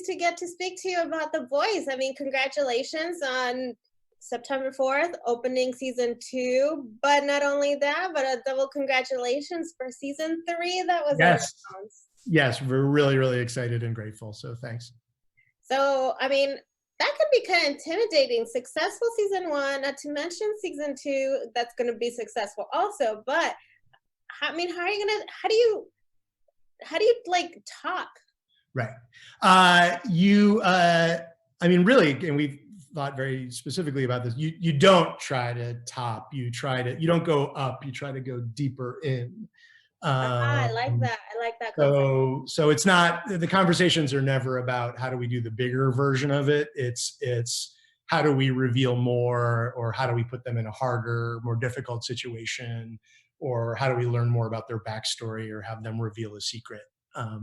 to get to speak to you about The Voice. I mean, congratulations on September 4th, opening season 2. But not only that, but a double congratulations for season 3 that was announced. Yes, we're really, really excited and grateful. So thanks. So, I mean, that could be kind of intimidating. Successful season 1, not to mention season 2, that's going to be successful also. But I mean, how do you like top? Right. I mean, really, and we've thought very specifically about this. You don't try to top. You don't go up. You try to go deeper in. I like that. I like that concept. So it's not, the conversations are never about how do we do the bigger version of it. It's how do we reveal more, or how do we put them in a harder, more difficult situation, or how do we learn more about their backstory, or have them reveal a secret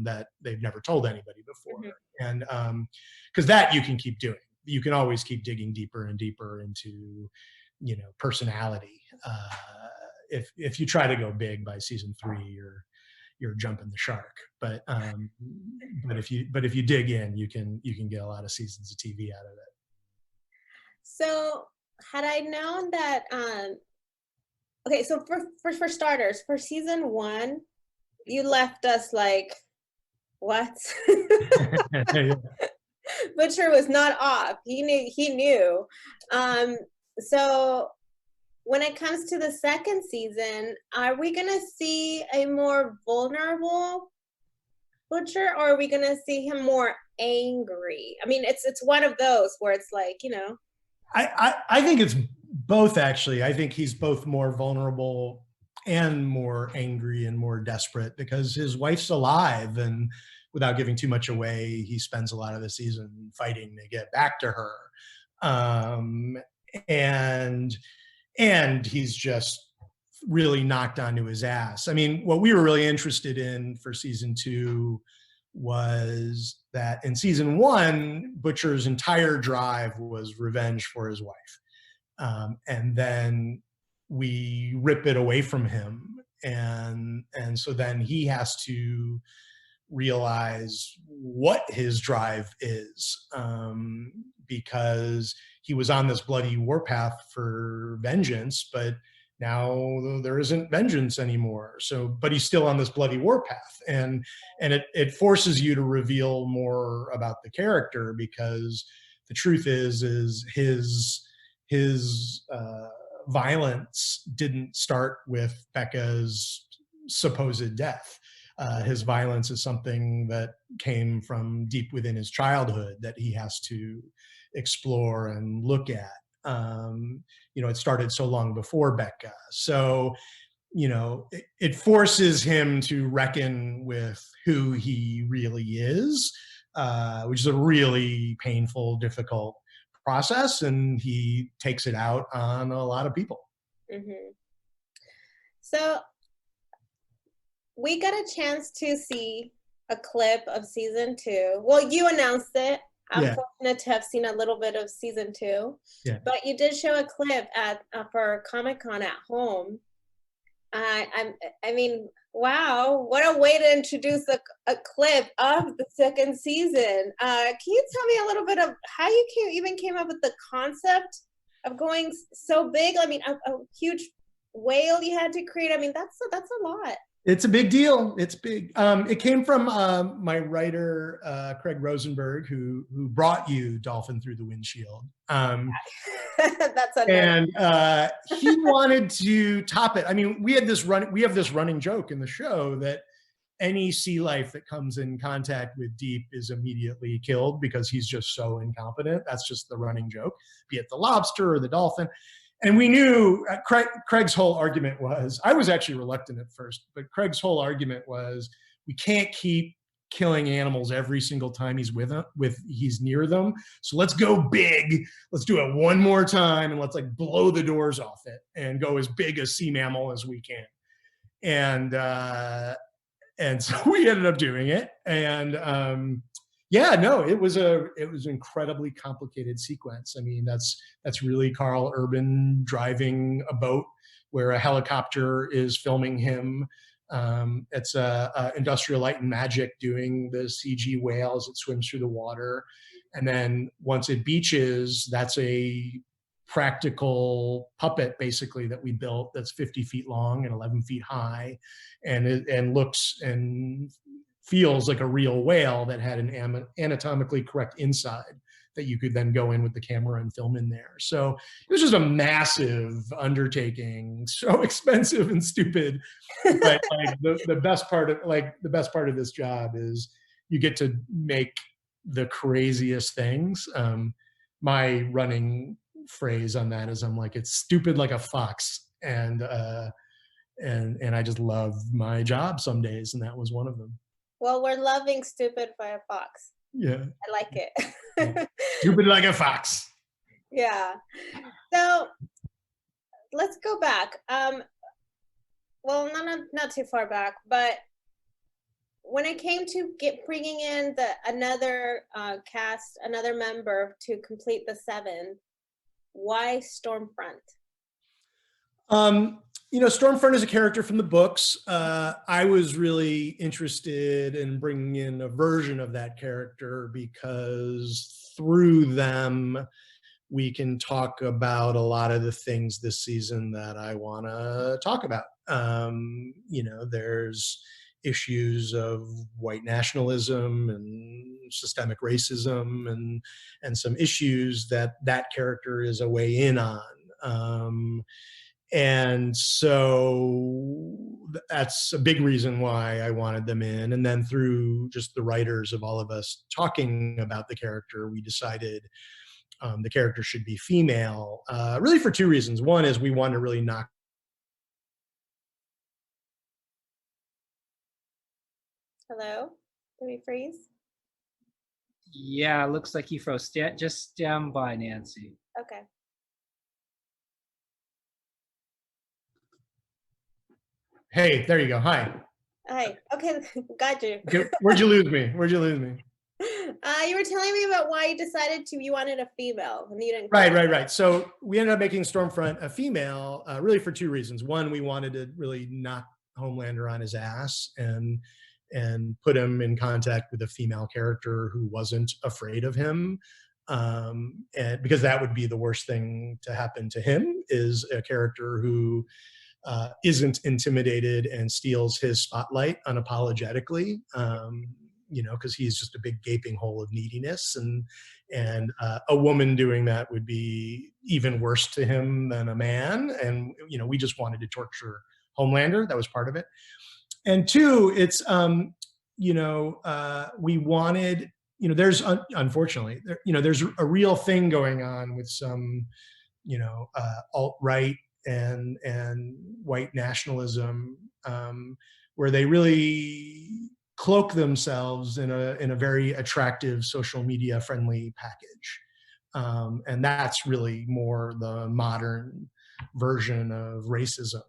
that they've never told anybody before. Mm-hmm. And because that you can keep doing. You can always keep digging deeper and deeper into, personality. If you try to go big by season 3, you're jumping the shark. But if you dig in, you can get a lot of seasons of TV out of it. So had I known that, okay, so for starters, for season 1, you left us like, what? Butcher was not off. He knew. So when it comes to the second season, are we gonna see a more vulnerable Butcher, or are we gonna see him more angry? I mean, it's one of those where it's like, I think it's both, actually. I think he's both more vulnerable and more angry and more desperate, because his wife's alive, and without giving too much away, he spends a lot of the season fighting to get back to her. And he's just really knocked onto his ass. I mean, what we were really interested in for season 2 was that in season 1, Butcher's entire drive was revenge for his wife. And then we rip it away from him. And so then he has to realize what his drive is, because he was on this bloody warpath for vengeance, but now there isn't vengeance anymore. So, but he's still on this bloody warpath, and it forces you to reveal more about the character, because the truth is his violence didn't start with Becca's supposed death. His violence is something that came from deep within his childhood that he has to explore and look at. It started so long before Becca. So, it forces him to reckon with who he really is, which is a really painful, difficult process. And he takes it out on a lot of people. Mm-hmm. So we got a chance to see a clip of season 2. Well, you announced it. I'm fortunate to have seen a little bit of season 2. Yeah. But you did show a clip for Comic-Con at home. I mean, wow, what a way to introduce a clip of the second season. Can you tell me a little bit of how you even came up with the concept of going so big? I mean, a huge whale you had to create. I mean, that's a lot. It's a big deal. It's big. It came from my writer, Craig Rosenberg, who brought you Dolphin Through the Windshield. That's and he wanted to top it. I mean, we have this running joke in the show that any sea life that comes in contact with Deep is immediately killed because he's just so incompetent. That's just the running joke, be it the lobster or the dolphin. And we knew Craig's whole argument was, I was actually reluctant at first, but Craig's whole argument was, we can't keep killing animals every single time he's he's near them. So let's go big. Let's do it one more time, and let's blow the doors off it and go as big a sea mammal as we can. And so we ended up doing it. And it was an incredibly complicated sequence. I mean, that's really Carl Urban driving a boat where a helicopter is filming him It's Industrial Light and Magic doing the CG whale as it swims through the water. And then once it beaches, that's a practical puppet basically that we built that's 50 feet long and 11 feet high, and looks and feels like a real whale that had an anatomically correct inside that you could then go in with the camera and film in there. So it was just a massive undertaking, so expensive and stupid. But like the best part of this job is you get to make the craziest things. My running phrase on that is I'm like, it's stupid like a fox. And I just love my job some days, and that was one of them. Well, we're loving Stupid Firefox. Yeah. I like it. Stupid like a fox. Yeah. So let's go back. Well, not too far back, but when it came to bringing in another cast, another member to complete the 7, why Stormfront? Stormfront is a character from the books. I was really interested in bringing in a version of that character because through them, we can talk about a lot of the things this season that I want to talk about. There's issues of white nationalism and systemic racism and some issues that character is a way in on. And so that's a big reason why I wanted them in. And then through just the writers of all of us talking about the character, we decided the character should be female, really for 2 reasons. One is we want to really knock. Hello? Did we freeze? Yeah, looks like you froze. Just stand by, Nancy. Okay. Hey, there you go. Hi. Hi. Okay, got you. Where'd you lose me? You were telling me about why you wanted a female, and you didn't. Right. So we ended up making Stormfront a female, really for 2 reasons. One, we wanted to really knock Homelander on his ass and put him in contact with a female character who wasn't afraid of him, and because that would be the worst thing to happen to him, is a character who isn't intimidated and steals his spotlight unapologetically. Because he's just a big gaping hole of neediness, and a woman doing that would be even worse to him than a man. And we just wanted to torture Homelander. That was part of it. And 2, it's we wanted, there's unfortunately there's a real thing going on with some alt-right and white nationalism, where they really cloak themselves in a very attractive social media friendly package. And that's really more the modern version of racism,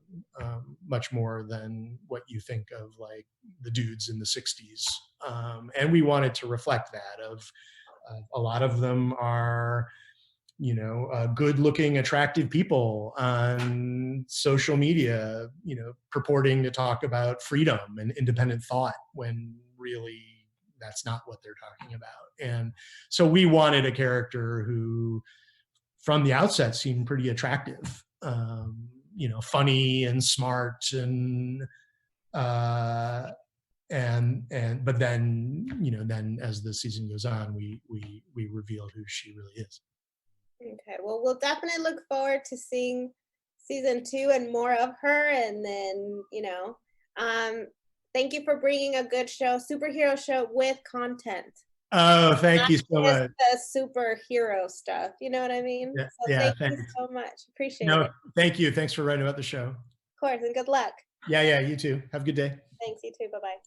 much more than what you think of like the dudes in the 60s. And we wanted to reflect that of a lot of them are, good looking, attractive people on social media, purporting to talk about freedom and independent thought when really that's not what they're talking about. And so we wanted a character who from the outset seemed pretty attractive, funny and smart but then as the season goes on, we reveal who she really is. Okay, well, we'll definitely look forward to seeing season 2 and more of her. And then, thank you for bringing a good show, superhero show with content. Oh, thank you so much. The superhero stuff, you know what I mean? Yeah, so thank you so much. Appreciate it. Thank you. Thanks for writing about the show. Of course, and good luck. Yeah, you too. Have a good day. Thanks, you too. Bye-bye.